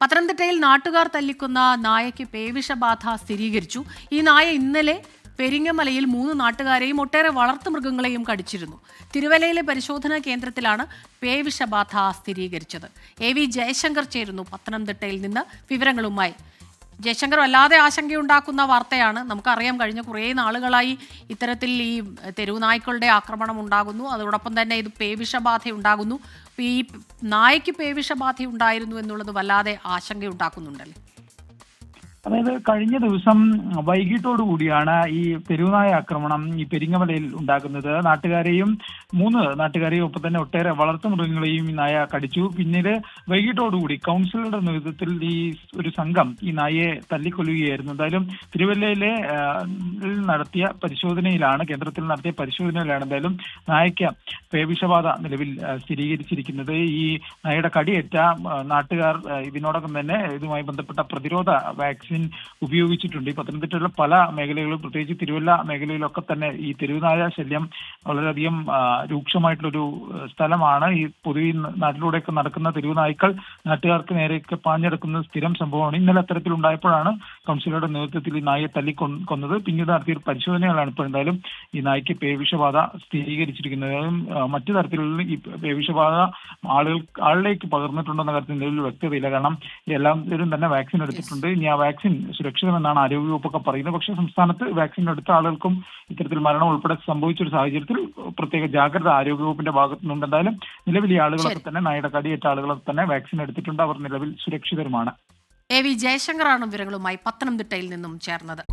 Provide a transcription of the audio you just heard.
പത്തനംതിട്ടയിൽ നാട്ടുകാർ തല്ലിക്കൊന്ന നായയ്ക്ക് പേവിഷബാധ സ്ഥിരീകരിച്ചു. ഈ നായ ഇന്നലെ പെരിങ്ങമലയിൽ 3 നാട്ടുകാരെയും ഒട്ടേറെ വളർത്തുമൃഗങ്ങളെയും കടിച്ചിരുന്നു. തിരുവല്ലയിലെ പരിശോധനാ കേന്ദ്രത്തിലാണ് പേവിഷബാധ സ്ഥിരീകരിച്ചത്. AV ജയശങ്കർ ചേരുന്നു പത്തനംതിട്ടയിൽ നിന്ന് വിവരങ്ങളുമായി. ജയശങ്കർ, വല്ലാതെ ആശങ്കയുണ്ടാക്കുന്ന വാർത്തയാണ്. നമുക്കറിയാം, കഴിഞ്ഞ കുറേ നാളുകളായി ഇത്തരത്തിൽ ഈ തെരുവുനായ്ക്കളുടെ ആക്രമണം ഉണ്ടാകുന്നു. അതോടൊപ്പം തന്നെ ഇത് പേവിഷബാധ ഉണ്ടാകുന്നു. ഈ നായയ്ക്ക് പേവിഷബാധ ഉണ്ടായിരുന്നു എന്നുള്ളത് വല്ലാതെ ആശങ്കയുണ്ടാക്കുന്നുണ്ടല്ലേ? അതായത് കഴിഞ്ഞ ദിവസം വൈകിട്ടോടുകൂടിയാണ് ഈ തെരുവുനായ ആക്രമണം ഈ പെരിങ്ങമലയിൽ ഉണ്ടാകുന്നത്. 3 നാട്ടുകാരെയും ഒപ്പം തന്നെ ഒട്ടേറെ വളർത്തുമൃഗങ്ങളെയും ഈ നായ കടിച്ചു. പിന്നീട് വൈകിട്ടോടുകൂടി കൗൺസിലറുടെ നേതൃത്വത്തിൽ ഈ ഒരു സംഘം ഈ നായയെ തല്ലിക്കൊല്ലുകയായിരുന്നു. എന്തായാലും തിരുവല്ലയിലെ കേന്ദ്രത്തിൽ നടത്തിയ പരിശോധനയിലാണ് എന്തായാലും നായയ്ക്ക് പേവിഷബാധ നിലവിൽ സ്ഥിരീകരിച്ചിരിക്കുന്നത്. ഈ നായയുടെ കടിയേറ്റ നാട്ടുകാർ ഇതിനോടൊപ്പം തന്നെ ഇതുമായി ബന്ധപ്പെട്ട പ്രതിരോധ വാക്സിൻ ഉപയോഗിച്ചിട്ടുണ്ട്. ഈ പത്തനംതിട്ടയിലെ പല മേഖലകളും, പ്രത്യേകിച്ച് തിരുവല്ല മേഖലയിലൊക്കെ തന്നെ ഈ തെരുവുനായ ശല്യം വളരെയധികം രൂക്ഷമായിട്ടുള്ളൊരു സ്ഥലമാണ്. ഈ പൊതുവെ നാട്ടിലൂടെയൊക്കെ നടക്കുന്ന തെരുവുനായ്ക്കൾ നാട്ടുകാർക്ക് നേരെയൊക്കെ പാഞ്ഞെടുക്കുന്ന സ്ഥിരം സംഭവമാണ്. ഇന്നലെ അത്തരത്തിലുണ്ടായപ്പോഴാണ് കൗൺസിലറുടെ നേതൃത്വത്തിൽ ഈ നായയെ തല്ലിക്കൊന്നത്. പിന്നീട് നടത്തിയ പരിശോധനകളാണ് ഇപ്പോൾ എന്തായാലും ഈ നായ്ക്ക് പേവിഷബാധ സ്ഥിരീകരിച്ചിരിക്കുന്നത്. മറ്റു തരത്തിലുള്ള ഈ പേവിഷബാധ ആളിലേക്ക് പകർന്നിട്ടുണ്ടെന്ന കാര്യത്തിൽ നിലവിൽ വ്യക്തതയില്ല. കാരണം എല്ലാവരും തന്നെ വാക്സിൻ എടുത്തിട്ടുണ്ട്. ഇനി ആ വാക്സിൻ സുരക്ഷിതമെന്നാണ് ആരോഗ്യവകുപ്പൊക്കെ പറയുന്നത്. പക്ഷേ സംസ്ഥാനത്ത് വാക്സിൻ എടുത്ത ആളുകൾക്കും ഇത്തരത്തിൽ മരണം ഉൾപ്പെടെ സംഭവിച്ചൊരു സാഹചര്യത്തിൽ പ്രത്യേക ജാഗ്രത ആരോഗ്യവകുപ്പിന്റെ ഭാഗത്തു നിന്നുണ്ട്. എന്തായാലും നിലവിൽ ഈ ആളുകളൊക്കെ തന്നെ, നായയുടെ കടിയേറ്റ ആളുകളൊക്കെ തന്നെ വാക്സിൻ എടുത്തിട്ടുണ്ട്. അവർ നിലവിൽ സുരക്ഷിതരുമാണ്. AV ജയശങ്കറാണ് വിവരങ്ങളുമായി പത്തനംതിട്ടയിൽ നിന്നും ചേർന്നത്.